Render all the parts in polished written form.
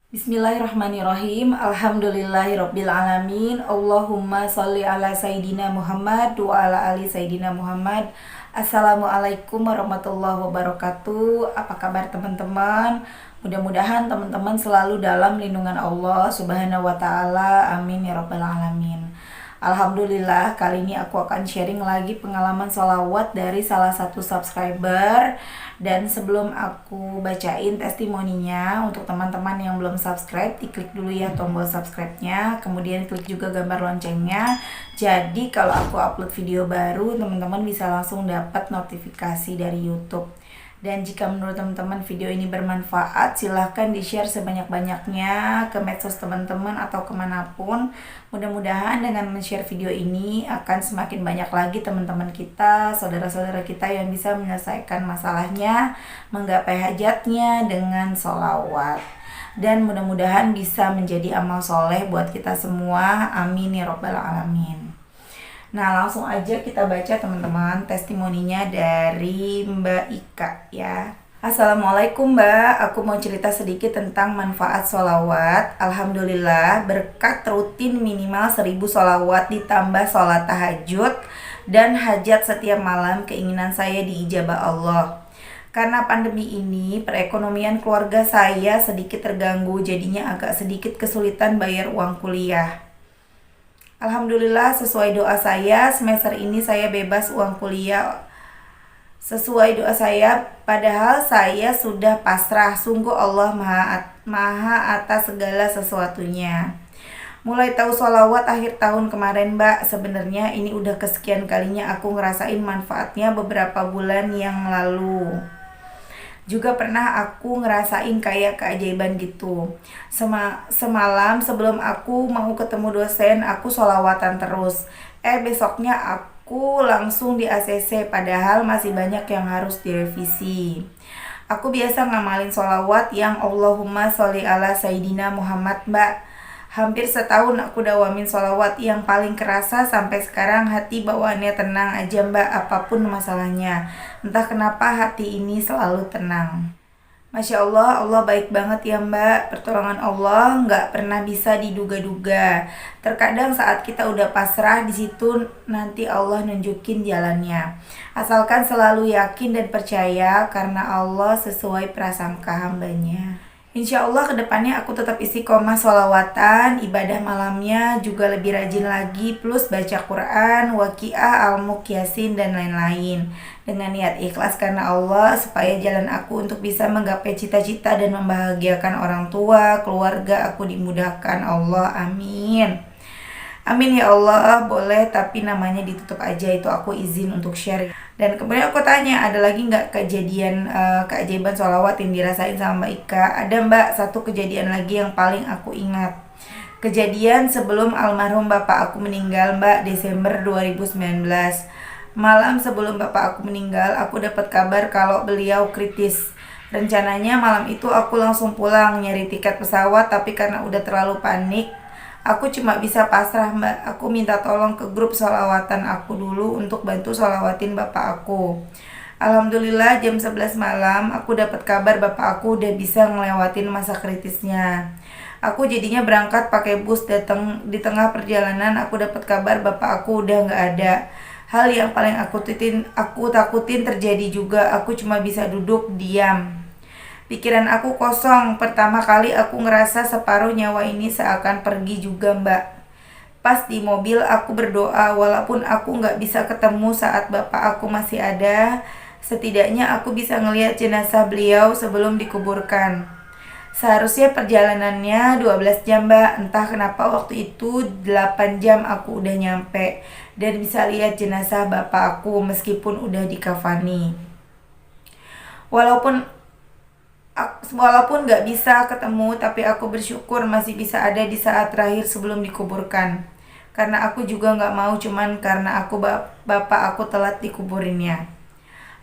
Bismillahirrahmanirrahim. Alhamdulillahirabbil alamin. Allahumma sholli ala sayidina Muhammad wa ala ali sayidina Muhammad. Assalamualaikum warahmatullahi wabarakatuh. Apa kabar teman-teman? Mudah-mudahan teman-teman selalu dalam lindungan Allah Subhanahu wa taala. Amin ya rabbal alamin. Alhamdulillah, kali ini aku akan sharing lagi pengalaman sholawat dari salah satu subscriber. Dan sebelum aku bacain testimoninya, untuk teman-teman yang belum subscribe, diklik dulu ya tombol subscribe-nya, kemudian klik juga gambar loncengnya. Jadi kalau aku upload video baru, teman-teman bisa langsung dapat notifikasi dari YouTube. Dan jika menurut teman-teman video ini bermanfaat, silahkan di-share sebanyak-banyaknya ke medsos teman-teman atau kemanapun. Mudah-mudahan dengan men-share video ini akan semakin banyak lagi teman-teman kita, saudara-saudara kita yang bisa menyelesaikan masalahnya, menggapai hajatnya dengan sholawat. Dan mudah-mudahan bisa menjadi amal soleh buat kita semua. Amin ya rabbal alamin. Nah, langsung aja kita baca teman-teman testimoninya dari Mbak Ika ya. Assalamualaikum Mbak, aku mau cerita sedikit tentang manfaat sholawat. Alhamdulillah, berkat rutin minimal 1000 sholawat ditambah sholat tahajud dan hajat setiap malam, keinginan saya diijabah Allah. Karena pandemi ini, perekonomian keluarga saya sedikit terganggu, jadinya agak sedikit kesulitan bayar uang kuliah. Alhamdulillah, sesuai doa saya, semester ini saya bebas uang kuliah. Sesuai doa saya, padahal saya sudah pasrah. Sungguh Allah maha atas segala sesuatunya. Mulai tahu sholawat akhir tahun kemarin Mbak. Sebenarnya ini udah kesekian kalinya aku ngerasain manfaatnya beberapa bulan yang lalu. Juga pernah aku ngerasain kayak keajaiban gitu. Semalam sebelum aku mau ketemu dosen, aku sholawatan terus. Besoknya aku langsung di ACC, padahal masih banyak yang harus direvisi. Aku biasa ngamalin sholawat yang Allahumma sholli ala sayidina Muhammad Mbak. Hampir setahun aku dawamin sholawat, yang paling kerasa sampai sekarang hati bawaannya tenang aja Mbak, apapun masalahnya. Entah kenapa hati ini selalu tenang. Masya Allah, Allah baik banget ya Mbak. Pertolongan Allah nggak pernah bisa diduga-duga. Terkadang saat kita udah pasrah, di situ nanti Allah nunjukin jalannya. Asalkan selalu yakin dan percaya, karena Allah sesuai prasangka hambanya. Insya Allah kedepannya aku tetap istiqomah sholawatan, ibadah malamnya juga lebih rajin lagi, plus baca Quran, waqiah, al-mulk, yasin, dan lain-lain. Dengan niat ikhlas karena Allah, supaya jalan aku untuk bisa menggapai cita-cita dan membahagiakan orang tua, keluarga aku dimudahkan Allah. Amin. Amin ya Allah. Boleh tapi namanya ditutup aja, itu aku izin untuk share. Dan kemudian aku tanya, ada lagi nggak kejadian keajaiban sholawat yang dirasain sama Mbak Ika? Ada Mbak, satu kejadian lagi yang paling aku ingat. Kejadian sebelum almarhum bapak aku meninggal Mbak, Desember 2019. Malam sebelum bapak aku meninggal, aku dapat kabar kalau beliau kritis. Rencananya malam itu aku langsung pulang nyari tiket pesawat, tapi karena udah terlalu panik, aku cuma bisa pasrah Mbak. Aku minta tolong ke grup sholawatan aku dulu untuk bantu sholawatin bapak aku. Alhamdulillah jam 11 malam aku dapat kabar bapak aku udah bisa ngelewatin masa kritisnya. Aku jadinya berangkat pakai bus, datang di tengah perjalanan aku dapat kabar bapak aku udah nggak ada. Hal yang paling aku takutin terjadi juga. Aku cuma bisa duduk diam. Pikiran aku kosong. Pertama kali aku ngerasa separuh nyawa ini seakan pergi juga Mbak. Pas di mobil aku berdoa, walaupun aku gak bisa ketemu saat bapak aku masih ada, setidaknya aku bisa ngelihat jenazah beliau sebelum dikuburkan. Seharusnya perjalanannya 12 jam Mbak. Entah kenapa waktu itu 8 jam aku udah nyampe dan bisa lihat jenazah bapak aku meskipun udah dikafani. Walaupun gak bisa ketemu, tapi aku bersyukur masih bisa ada di saat terakhir sebelum dikuburkan. Karena aku juga gak mau cuman karena bapak aku telat dikuburinnya.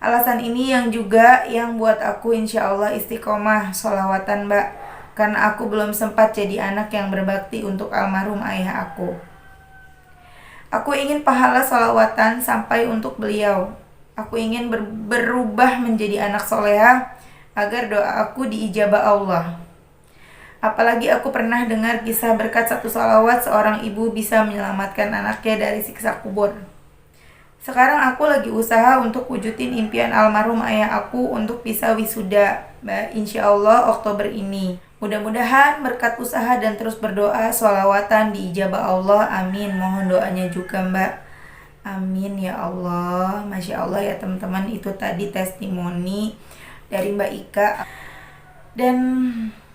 Alasan ini yang buat aku insya Allah istiqomah sholawatan Mbak. Karena aku belum sempat jadi anak yang berbakti untuk almarhum ayah aku. Aku ingin pahala sholawatan sampai untuk beliau. Aku ingin berubah menjadi anak solehah, agar doa aku diijabah Allah. Apalagi aku pernah dengar kisah berkat satu sholawat seorang ibu bisa menyelamatkan anaknya dari siksa kubur. Sekarang aku lagi usaha untuk wujudin impian almarhum ayah aku untuk bisa wisuda, insya Allah Oktober ini. Mudah-mudahan berkat usaha dan terus berdoa, sholawatan diijabah Allah, amin. Mohon doanya juga Mbak. Amin ya Allah. Masya Allah ya teman-teman, itu tadi testimoni dari Mbak Ika. Dan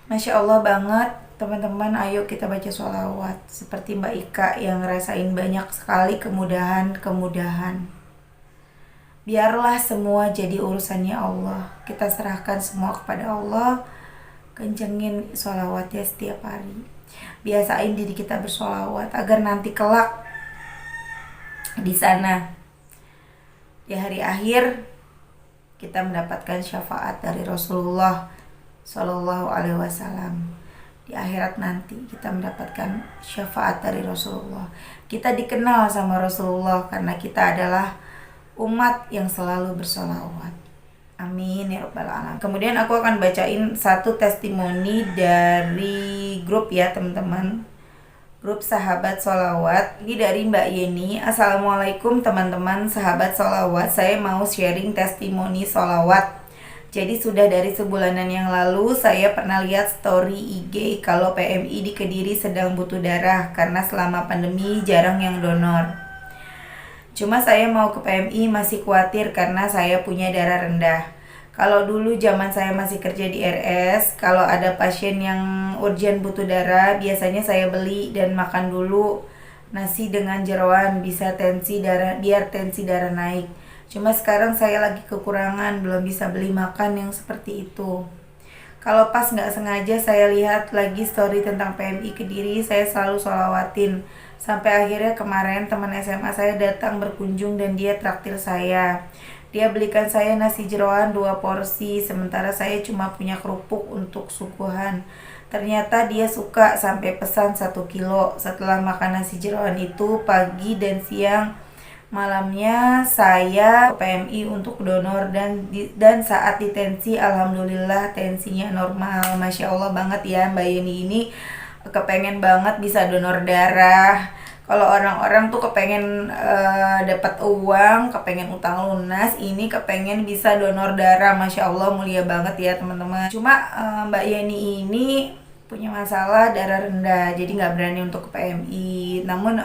Masya Allah banget teman-teman, ayo kita baca sholawat seperti Mbak Ika yang ngerasain banyak sekali kemudahan. Biarlah semua jadi urusannya Allah. Kita serahkan semua kepada Allah. Kencengin sholawatnya setiap hari. Biasain diri kita bersholawat agar nanti kelak di sana di hari akhir kita mendapatkan syafaat dari Rasulullah Shallallahu Alaihi Wasallam. Di akhirat nanti kita mendapatkan syafaat dari Rasulullah. Kita dikenal sama Rasulullah karena kita adalah umat yang selalu bersolawat. Amin ya rabbal alamin. Kemudian aku akan bacain satu testimoni dari grup ya teman-teman, grup sahabat solawat. Ini dari Mbak Yeni. Assalamualaikum teman-teman sahabat solawat, saya mau sharing testimoni solawat. Jadi sudah dari sebulanan yang lalu saya pernah lihat story IG kalau PMI di Kediri sedang butuh darah karena selama pandemi jarang yang donor. Cuma saya mau ke PMI masih khawatir karena saya punya darah rendah. Kalau dulu zaman saya masih kerja di RS, kalau ada pasien yang urgent butuh darah, biasanya saya beli dan makan dulu nasi dengan jeroan bisa tensi darah, biar tensi darah naik. Cuma sekarang saya lagi kekurangan, belum bisa beli makan yang seperti itu. Kalau pas nggak sengaja saya lihat lagi story tentang PMI Kediri, saya selalu sholawatin. Sampai akhirnya kemarin teman SMA saya datang berkunjung dan dia traktir saya. Dia belikan saya nasi jeroan 2 porsi, sementara saya cuma punya kerupuk untuk suguhan. Ternyata dia suka sampai pesan 1 kilo. Setelah makan nasi jeroan itu, pagi dan siang malamnya saya ke PMI untuk donor dan saat ditensi alhamdulillah tensinya normal. Masya Allah banget ya Mbak Yeni ini kepengen banget bisa donor darah. Kalau orang-orang tuh kepengen dapat uang, kepengen utang lunas, ini kepengen bisa donor darah. Masya Allah mulia banget ya teman-teman. Cuma Mbak Yeni ini punya masalah darah rendah, jadi nggak berani untuk ke PMI. Namun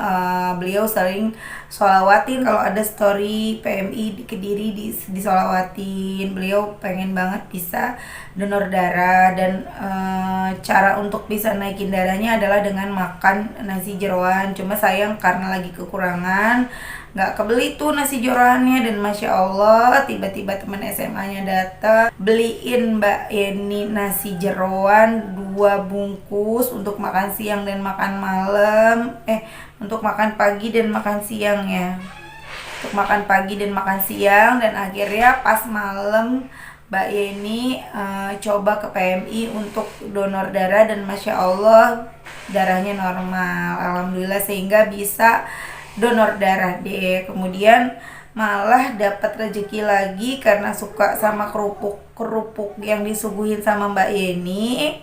beliau sering sholawatin kalau ada story PMI di Kediri disolawatin. Beliau pengen banget bisa donor darah dan cara untuk bisa naikin darahnya adalah dengan makan nasi jeroan. Cuma sayang karena lagi kekurangan, nggak kebeli tuh nasi jeroannya. Dan Masya Allah tiba-tiba teman SMA-nya datang beliin Mbak Yeni nasi jeroan 2 bungkus untuk makan siang dan makan malam, untuk makan pagi dan makan siang ya, untuk makan pagi dan makan siang. Dan akhirnya pas malam Mbak Yeni coba ke PMI untuk donor darah dan Masya Allah darahnya normal, alhamdulillah, sehingga bisa donor darah deh. Kemudian malah dapat rezeki lagi karena suka sama kerupuk yang disuguhin sama Mbak Yeni.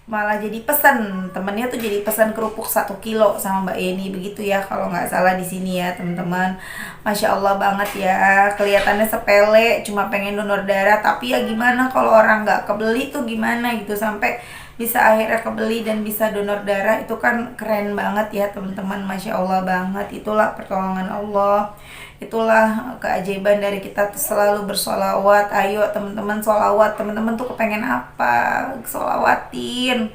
Malah jadi pesan, temennya tuh jadi pesan kerupuk 1 kilo sama Mbak Yeni begitu ya kalau nggak salah di sini ya teman-teman. Masya Allah banget ya, kelihatannya sepele cuma pengen donor darah, tapi ya gimana kalau orang nggak kebeli tuh gimana gitu, sampai bisa akhirnya kebeli dan bisa donor darah, itu kan keren banget ya teman-teman. Masya Allah banget, itulah pertolongan Allah, itulah keajaiban dari kita tuh selalu bersolawat. Ayo teman-teman solawat, teman-teman tuh kepengen apa, solawatin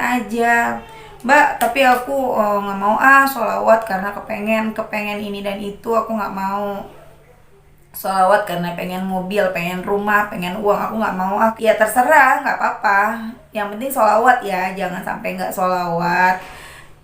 aja. Mbak, tapi aku nggak mau solawat karena kepengen ini dan itu, aku nggak mau solawat karena pengen mobil, pengen rumah, pengen uang, aku nggak mau. Ya terserah, nggak apa-apa, yang penting solawat ya, jangan sampai nggak solawat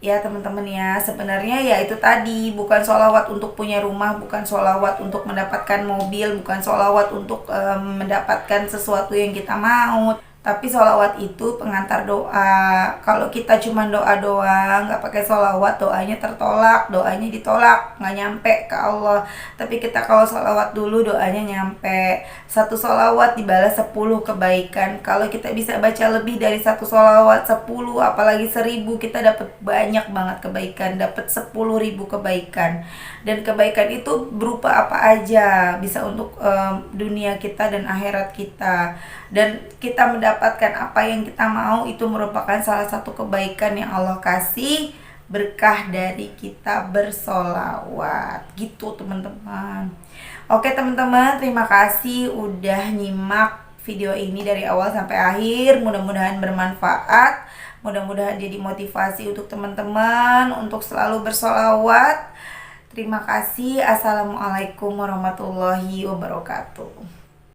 ya teman-teman ya. Sebenarnya ya itu tadi, bukan solawat untuk punya rumah, bukan solawat untuk mendapatkan mobil, bukan solawat untuk mendapatkan sesuatu yang kita mau. Tapi sholawat itu pengantar doa. Kalau kita cuma doa doang, nggak pakai sholawat, doanya tertolak, doanya ditolak, nggak nyampe ke Allah. Tapi kita kalau sholawat dulu, doanya nyampe. Satu sholawat dibalas 10 kebaikan. Kalau kita bisa baca lebih dari satu sholawat, 10, apalagi 1000, kita dapat banyak banget kebaikan, dapat 10.000 kebaikan. Dan kebaikan itu berupa apa aja, bisa untuk dunia kita dan akhirat kita. Dan kita mendapatkan apa yang kita mau, itu merupakan salah satu kebaikan yang Allah kasih, berkah dari kita bersolawat gitu teman-teman. Oke teman-teman, terima kasih udah nyimak video ini dari awal sampai akhir. Mudah-mudahan bermanfaat, mudah-mudahan jadi motivasi untuk teman-teman untuk selalu bersolawat. Terima kasih. Assalamualaikum warahmatullahi wabarakatuh.